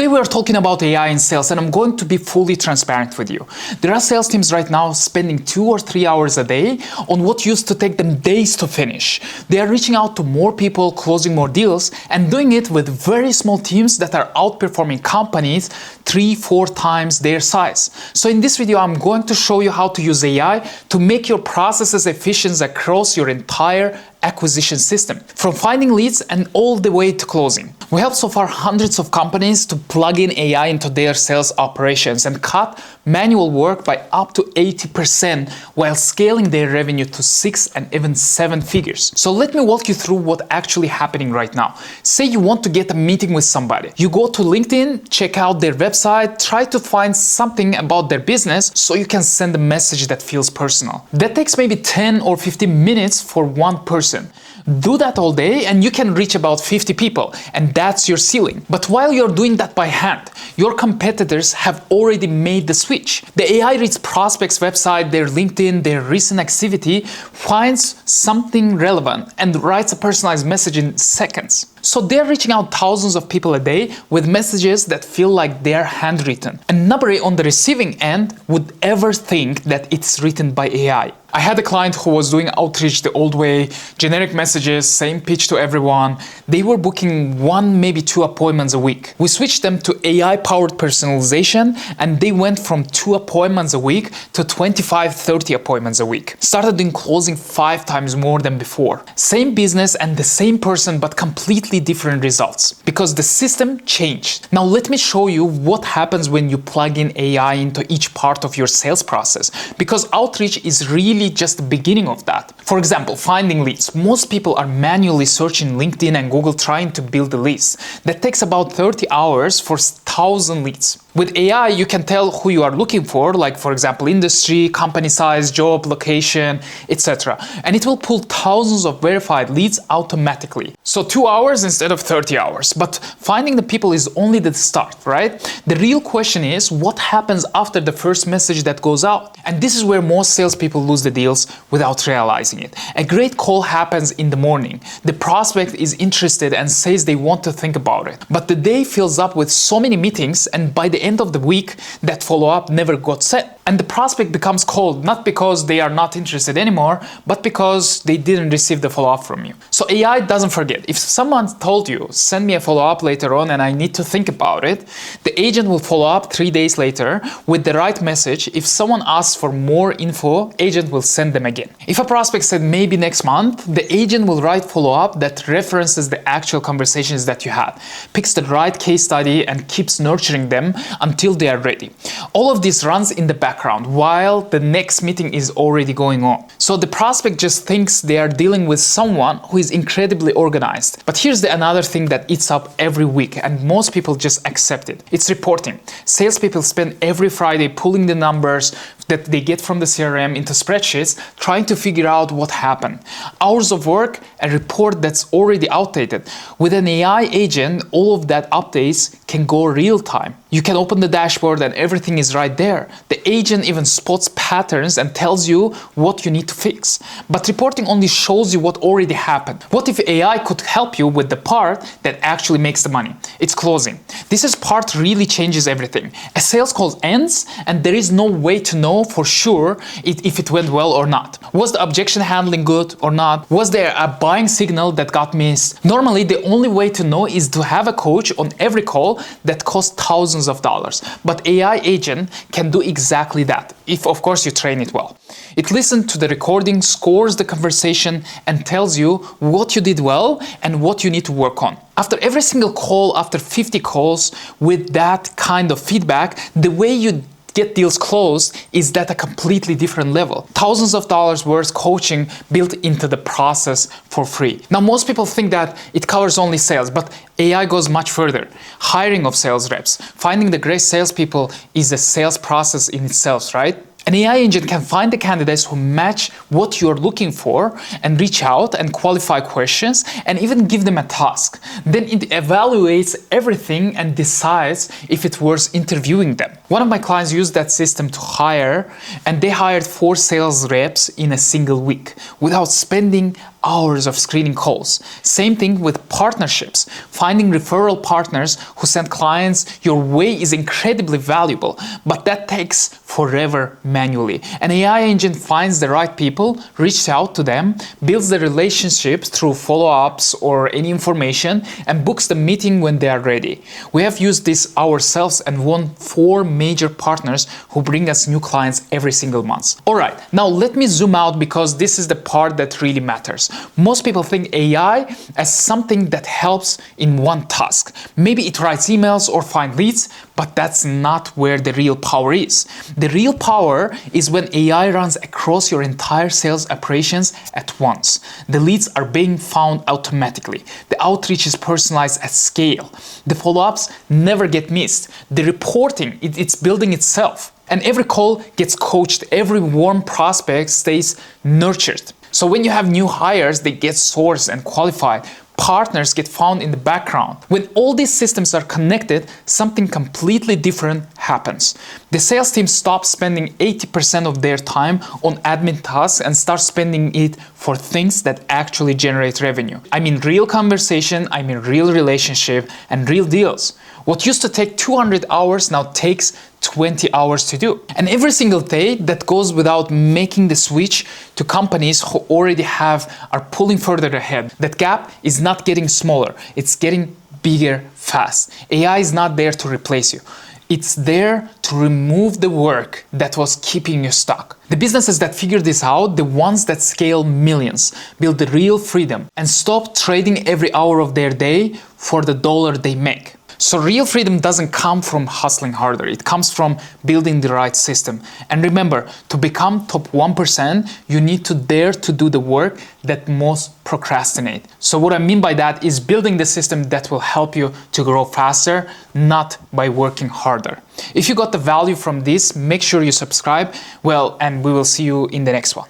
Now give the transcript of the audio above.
Today we are talking about AI in sales, and I'm going to be fully transparent with you. There are sales teams right now spending 2 or 3 hours a day on what used to take them days to finish. They are reaching out to more people, closing more deals, and doing it with very small teams that are outperforming companies 3-4 times their size. So in this video, I'm going to show you how to use AI to make your processes efficient across your entire acquisition system, from finding leads and all the way to closing. We helped so far hundreds of companies to plug in AI into their sales operations and cut manual work by up to 80% while scaling their revenue to 6 and even 7 figures. So let me walk you through what's actually happening right now. Say you want to get a meeting with somebody. You go to LinkedIn, check out their website, try to find something about their business so you can send a message that feels personal. That takes maybe 10 or 15 minutes for one person. Do that all day and you can reach about 50 people, and that's your ceiling. But while you're doing that by hand, your competitors have already made the switch. The AI reads prospects' website, their LinkedIn, their recent activity, finds something relevant and writes a personalized message in seconds. So they're reaching out thousands of people a day with messages that feel like they're handwritten. And nobody on the receiving end would ever think that it's written by AI. I had a client who was doing outreach the old way, generic messages, same pitch to everyone. They were booking 1, maybe 2 appointments a week. We switched them to AI-powered personalization, and they went from 2 appointments a week to 25-30 appointments a week. Started doing closing 5 times more than before. Same business and the same person, but completely different results because the system changed. Now let me show you what happens when you plug in AI into each part of your sales process, because outreach is really just the beginning of that. For example, finding leads. Most people are manually searching LinkedIn and Google trying to build a list. That takes about 30 hours for 1,000 leads. With AI, you can tell who you are looking for, like for example, industry, company size, job, location, etc. And it will pull thousands of verified leads automatically. So 2 hours instead of 30 hours. But finding the people is only the start, right? The real question is, what happens after the first message that goes out? And this is where most salespeople lose the deals without realizing it. A great call happens in the morning. The prospect is interested and says they want to think about it. But the day fills up with so many meetings, and by the end of the week, that follow-up never got set. And the prospect becomes cold, not because they are not interested anymore, but because they didn't receive the follow-up from you. So AI doesn't forget. If someone told you, send me a follow-up later on and I need to think about it, the agent will follow up 3 days later with the right message. If someone asks for more info, agent will send them again. If a prospect said maybe next month, the agent will write follow-up that references the actual conversations that you had, picks the right case study and keeps nurturing them until they are ready. All of this runs in the background while the next meeting is already going on. So the prospect just thinks they are dealing with someone who is incredibly organized. But here's another thing that eats up every week, and most people just accept it. It's reporting. Salespeople spend every Friday pulling the numbers that they get from the CRM into spreadsheets, trying to figure out what happened. Hours of work, a report that's already outdated. With an AI agent, all of that updates can go real time. You can open the dashboard and everything is right there. The agent even spots patterns and tells you what you need to fix. But reporting only shows you what already happened. What if AI could help you with the part that actually makes the money? It's closing. This part really changes everything. A sales call ends and there is no way to know for sure if it went well or not. Was the objection handling good or not? Was there a buying signal that got missed? Normally, the only way to know is to have a coach on every call that costs thousands of dollars. But AI agent can do exactly that, if of course you train it well. It listens to the recording, scores the conversation, and tells you what you did well and what you need to work on. After every single call, after 50 calls with that kind of feedback, the way you get deals closed is at a completely different level. Thousands of dollars worth coaching built into the process for free. Now, most people think that it covers only sales, but AI goes much further. Hiring of sales reps, finding the great salespeople is a sales process in itself, right? An AI engine can find the candidates who match what you're looking for and reach out and qualify questions and even give them a task. Then it evaluates everything and decides if it's worth interviewing them. One of my clients used that system to hire, and they hired 4 sales reps in a single week without spending hours of screening calls. Same thing with partnerships. Finding referral partners who send clients your way is incredibly valuable, but that takes forever manually. An AI engine finds the right people, reaches out to them, builds the relationship through follow-ups or any information, and books the meeting when they are ready. We have used this ourselves and won 4 major partners who bring us new clients every single month. Alright, now let me zoom out because this is the part that really matters. Most people think AI as something that helps in one task. Maybe it writes emails or finds leads, but that's not where the real power is. The real power is when AI runs across your entire sales operations at once. The leads are being found automatically. The outreach is personalized at scale. The follow-ups never get missed. The reporting, it's building itself. And every call gets coached, every warm prospect stays nurtured. So when you have new hires, they get sourced and qualified. Partners get found in the background. When all these systems are connected, something completely different happens. The sales team stops spending 80% of their time on admin tasks and starts spending it for things that actually generate revenue. I mean real conversation, I mean real relationship, and real deals. What used to take 200 hours now takes 20 hours to do. And every single day that goes without making the switch to companies who already are pulling further ahead. That gap is not getting smaller, it's getting bigger fast. AI is not there to replace you. It's there to remove the work that was keeping you stuck. The businesses that figure this out, the ones that scale millions, build the real freedom and stop trading every hour of their day for the dollar they make. So real freedom doesn't come from hustling harder, it comes from building the right system. And remember, to become top 1%, you need to dare to do the work that most procrastinate. So what I mean by that is building the system that will help you to grow faster, not by working harder. If you got the value from this, make sure you subscribe. Well, and we will see you in the next one.